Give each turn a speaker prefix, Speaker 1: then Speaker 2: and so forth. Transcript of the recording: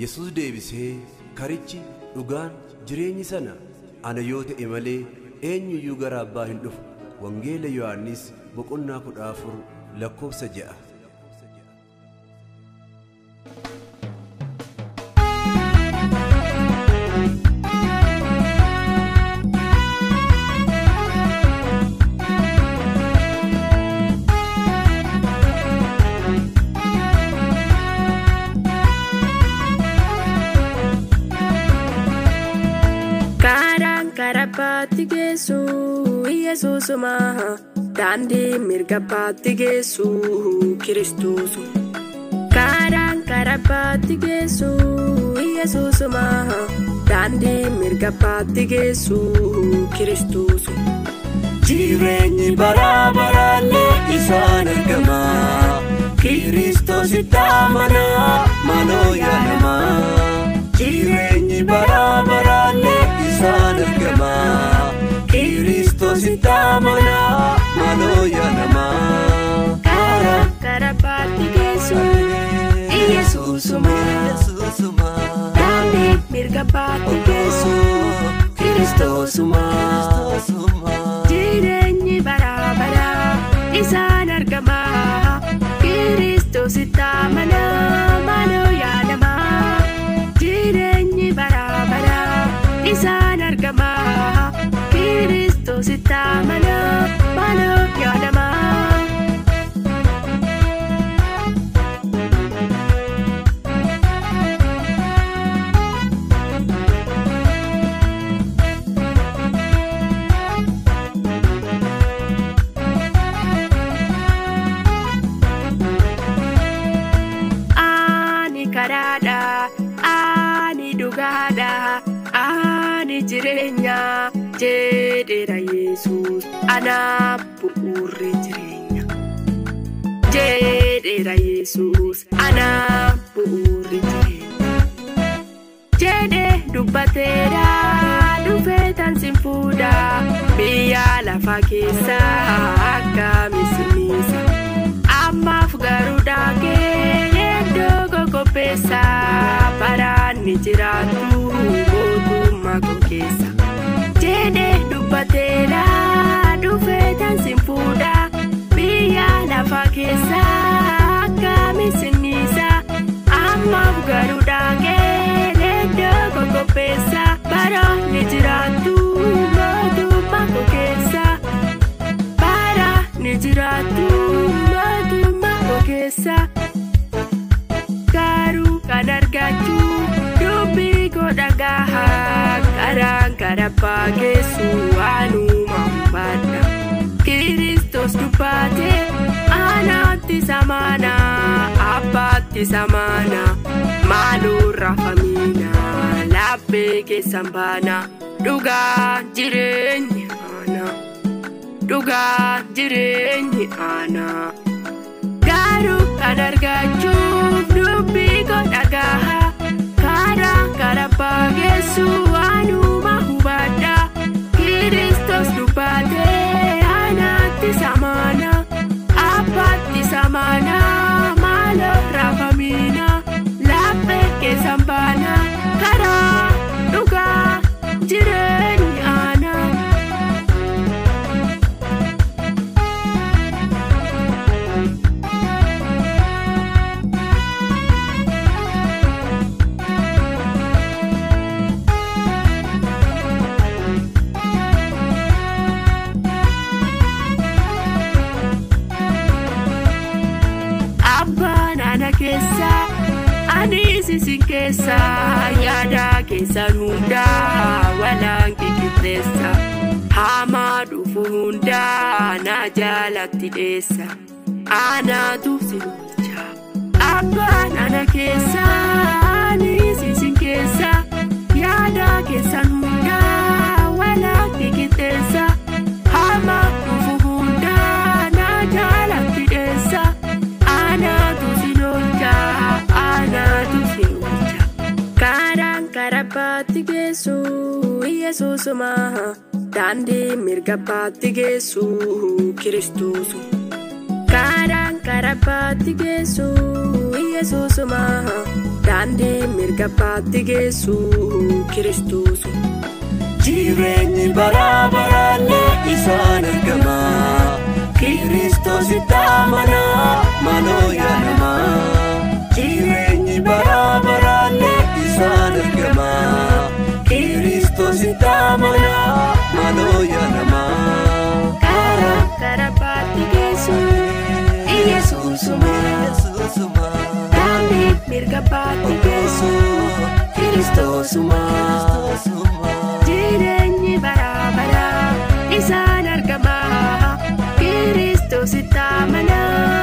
Speaker 1: Yesuus deebisee karichi dhugaan jireenyi sana ana yoo ta'e malee eenyuyyuu gara abbaa hin dhufu. Wangeela Yohaannis boqonnaa 14 lakkoofsa 6.
Speaker 2: Karabati Gesu Yesus Maha Dandi Mirgabati Gesu Kristus Karabati Gesu Yesus Maha Dandi Mirgabati Gesu Kristus
Speaker 3: Jireenyi barabarale isaan argama Kristos itamana maloya nama Jireenyi barabarale isaan argama Kristos itamana maloya nama
Speaker 2: Karabati Gesu Yesus Maha Dandi Mirgabati Gesu Kristos Jireenyi barabara isaan argama Kristos itamana maloya nama Jireenyi barabara isaan argama Kristos itamana maloya nama Ani dugada ani jirenya jedera Yesus ana bu'uurri jirenya jedera Yesus ana bu'uurri jirenya jede dubbatera dufetan simfuda biyya lafa keessa akka misimisa ammaaf garuu daakee dogo pesa para ni jiratu mootummaa koo keessa jedhe dubbatera dhufeetan simfuudha biyya lafa keessa akka misinniisa ammaaf garuu daakee dogo pesa para ni jiratu mootummaa koo keessa para ni jiratu mootummaa koo keessa. Kan argachu dubbii koo dhagaha Karabati Gesu anuma hubadha Kristos dubbate anatti samana abbatti samana maaloo rafamina laphee keessan baana dhugaa jireenyi ana garuu kan argachuuf dubbii koo dhagaha Karabati Gesu anuma hubadha Kristos dubbate anatti samana abbatti samana maaloo rafamina laphee keessan baana karaa dhugaa jireenyi ana. Ani sisin keessa yaada keessan hunda walaan qixxeessa hamaa dhufu hunda na jaalatti dheessa anaatu si bulcha abbaan ana keessa ani sisin keessa yaada keessan hunda walaan qixxeessa hamaa dhufu hunda na jaalatti dheessa anaatu si bulcha anaatu si bulcha Karabati Gesu Yesus Maha Dandi Mirgabati Gesu Kristus Karabbaatti geessu Yesuusuma daandii mirgabbaatti geessu Kiristoos.
Speaker 3: Jireenyi bara baraallee isaan argama Kiristoositti amanaa maaloo yaadama. Jireenyi bara baraallee isaan argama Kiristoositti amanaa maaloo yaadama.
Speaker 2: Karabbaatti geessu Yesuusuma daandii mirgabbaatti geessu Kiristoosuma. Jireenyi bara bara isaan argama Kiristoositti amanaa